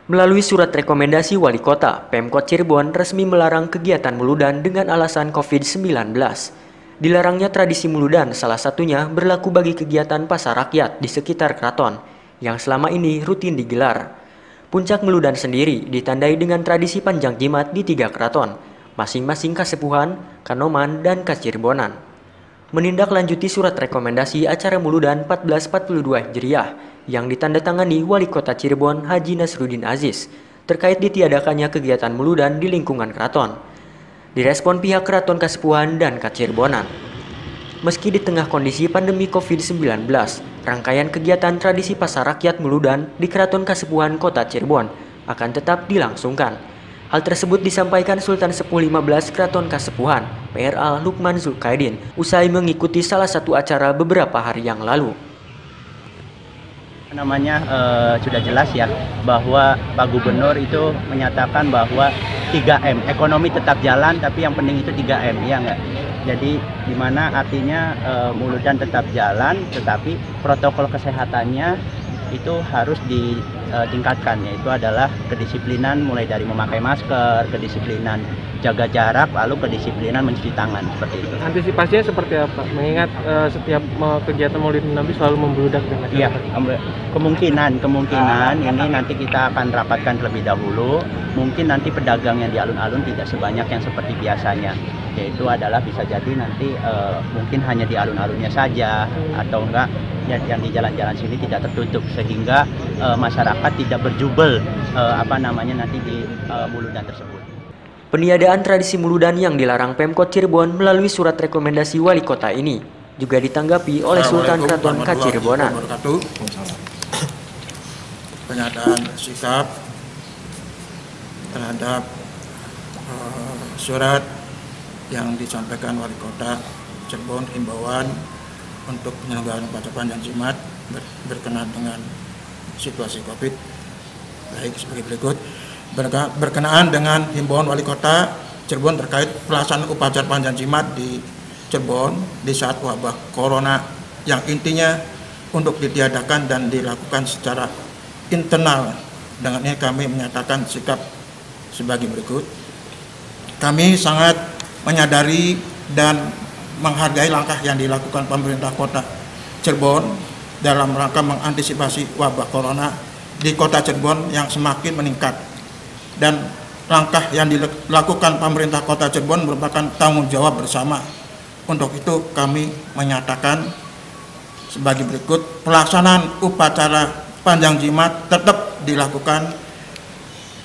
Melalui surat rekomendasi Wali Kota, Pemkot Cirebon resmi melarang kegiatan muludan dengan alasan COVID-19. Dilarangnya tradisi muludan salah satunya berlaku bagi kegiatan pasar rakyat di sekitar keraton, yang selama ini rutin digelar. Puncak muludan sendiri ditandai dengan tradisi panjang jimat di 3 keraton, masing-masing Kasepuhan, Kanoman, dan Kacirebonan. Menindaklanjuti surat rekomendasi acara muludan 1442 Hijriah yang ditandatangani Wali Kota Cirebon Haji Nasruddin Aziz terkait ditiadakannya kegiatan muludan di lingkungan keraton. Direspon pihak Keraton Kasepuhan dan Kacirebonan. Meski di tengah kondisi pandemi COVID-19, rangkaian kegiatan tradisi pasar rakyat muludan di Keraton Kasepuhan Kota Cirebon akan tetap dilangsungkan. Hal tersebut disampaikan Sultan Sepuh 15 Keraton Kasepuhan, PRA Lukman Zulkaidin, usai mengikuti salah satu acara beberapa hari yang lalu. Sudah jelas ya bahwa Pak Gubernur itu menyatakan bahwa 3M, ekonomi tetap jalan tapi yang penting itu 3M, ya enggak? Jadi dimana artinya muludan tetap jalan tetapi protokol kesehatannya itu harus ditingkatkan, yaitu adalah kedisiplinan mulai dari memakai masker, kedisiplinan jaga jarak, lalu kedisiplinan mencuci tangan, seperti itu. Antisipasinya seperti apa? Mengingat setiap kegiatan Maulid Nabi selalu membludak dengan masyarakat. Iya, kemungkinan ini nanti kita akan rapatkan terlebih dahulu. Mungkin nanti pedagang yang di alun-alun tidak sebanyak yang seperti biasanya, yaitu adalah bisa jadi nanti mungkin hanya di alun-alunnya saja atau enggak yang di jalan-jalan sini tidak tertutup sehingga masyarakat tidak berjubel nanti di muludan tersebut. Peniadaan tradisi muludan yang dilarang Pemkot Cirebon melalui surat rekomendasi Wali Kota ini juga ditanggapi oleh Sultan Keraton Kacirebonan. Pernyataan sikap terhadap surat yang disampaikan Wali Kota Cirebon, himbauan untuk penyelenggaraan upacara panjang jimat berkenaan dengan situasi COVID, baik sebagai berikut. Berkenaan dengan himbauan Wali Kota Cirebon terkait pelaksanaan upacara panjang jimat di Cirebon di saat wabah corona yang intinya untuk ditiadakan dan dilakukan secara internal. Dengan ini kami menyatakan sikap sebagai berikut. Kami sangat menyadari dan menghargai langkah yang dilakukan pemerintah Kota Cirebon dalam rangka mengantisipasi wabah corona di Kota Cirebon yang semakin meningkat. Dan langkah yang dilakukan pemerintah Kota Cirebon merupakan tanggung jawab bersama. Untuk itu kami menyatakan sebagai berikut, pelaksanaan upacara panjang jimat tetap dilakukan,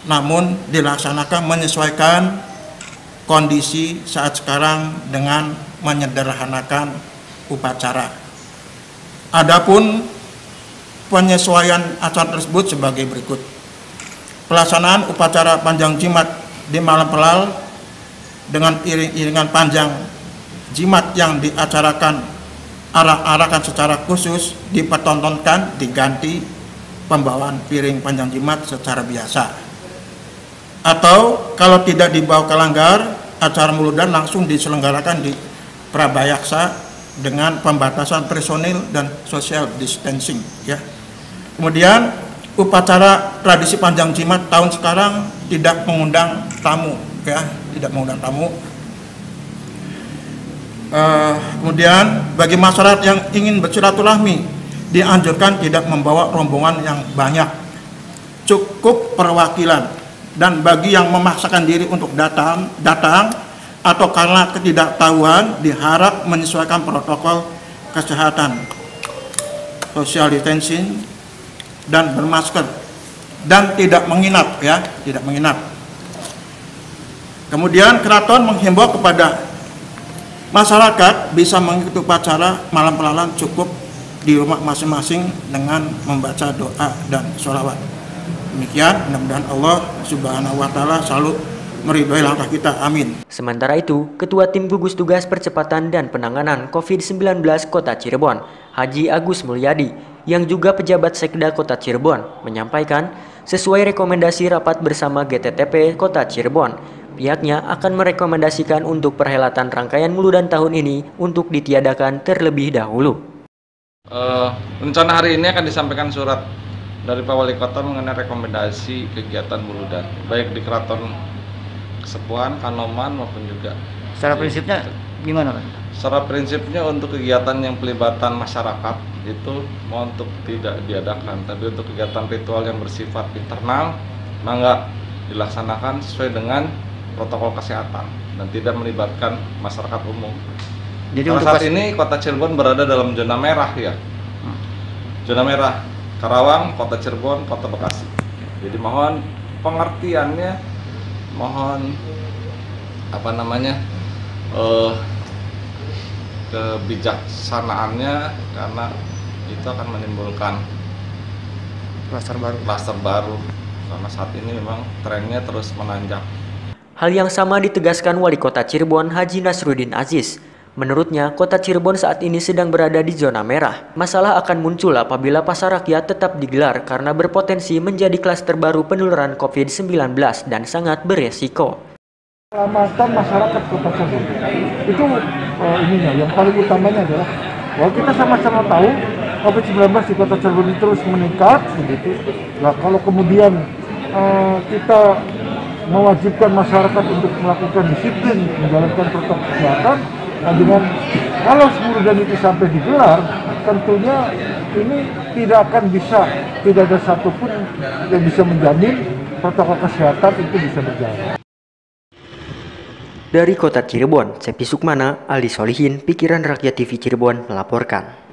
namun dilaksanakan menyesuaikan kondisi saat sekarang dengan menyederhanakan upacara. Adapun penyesuaian acara tersebut sebagai berikut. Pelaksanaan upacara panjang jimat di malam pelal dengan iring-iringan panjang jimat yang diacarakan arak-arakan secara khusus dipertontonkan diganti pembawaan piring panjang jimat secara biasa. Atau kalau tidak dibawa ke langgar, acara muludan langsung diselenggarakan di Prabayaksa dengan pembatasan personil dan social distancing, ya. Kemudian upacara tradisi panjang jimat tahun sekarang tidak mengundang tamu, ya, tidak mengundang tamu. Kemudian bagi masyarakat yang ingin bersilaturahmi dianjurkan tidak membawa rombongan yang banyak, cukup perwakilan. Dan bagi yang memaksakan diri untuk datang atau karena ketidaktahuan diharap menyesuaikan protokol kesehatan, social distancing, dan bermasker dan tidak menginap, ya, tidak menginap. Kemudian keraton menghimbau kepada masyarakat bisa mengikuti upacara malam pelalan cukup di rumah masing-masing dengan membaca doa dan sholawat. Demikian, mudah-mudahan Allah Subhanahu wa Ta'ala selalu meridhoi langkah kita. Amin. Sementara itu, Ketua Tim Gugus Tugas Percepatan dan Penanganan COVID-19 Kota Cirebon, Haji Agus Mulyadi, yang juga pejabat Sekda Kota Cirebon, menyampaikan sesuai rekomendasi rapat bersama GTTP Kota Cirebon, pihaknya akan merekomendasikan untuk perhelatan rangkaian muludan tahun ini untuk ditiadakan terlebih dahulu. Rencana hari ini akan disampaikan surat dari Pak Wali Kota mengenai rekomendasi kegiatan Muludan, baik di Keraton Kesepuhan, Kanoman maupun juga. Secara prinsipnya gimana, Pak? Secara prinsipnya untuk kegiatan yang pelibatan masyarakat itu mau untuk tidak diadakan, tapi untuk kegiatan ritual yang bersifat internal mangga dilaksanakan sesuai dengan protokol kesehatan dan tidak melibatkan masyarakat umum. Jadi untuk saat ini Kota Cirebon berada dalam zona merah ya. Zona merah Karawang, Kota Cirebon, Kota Bekasi. Jadi mohon pengertiannya, mohon kebijaksanaannya, karena itu akan menimbulkan klaster baru karena saat ini memang trennya terus menanjak. Hal yang sama ditegaskan Wali Kota Cirebon Haji Nasruddin Aziz. Menurutnya, Kota Cirebon saat ini sedang berada di zona merah. Masalah akan muncul apabila pasar rakyat tetap digelar karena berpotensi menjadi klaster baru penularan COVID-19 dan sangat beresiko. Keselamatan masyarakat Kota Cirebon itu ininya yang paling utamanya adalah bahwa kita sama-sama tahu COVID-19 di Kota Cirebon ini terus meningkat begitu. Nah, kalau kemudian kita mewajibkan masyarakat untuk melakukan disiplin menjalankan protokol kesehatan, nah dengan kalau Muludan itu sampai digelar, tentunya ini tidak ada satupun yang bisa menjamin protokol kesehatan itu bisa berjalan. Dari Kota Cirebon, Sepi Sukmana, Aldi Solihin, Pikiran Rakyat TV Cirebon melaporkan.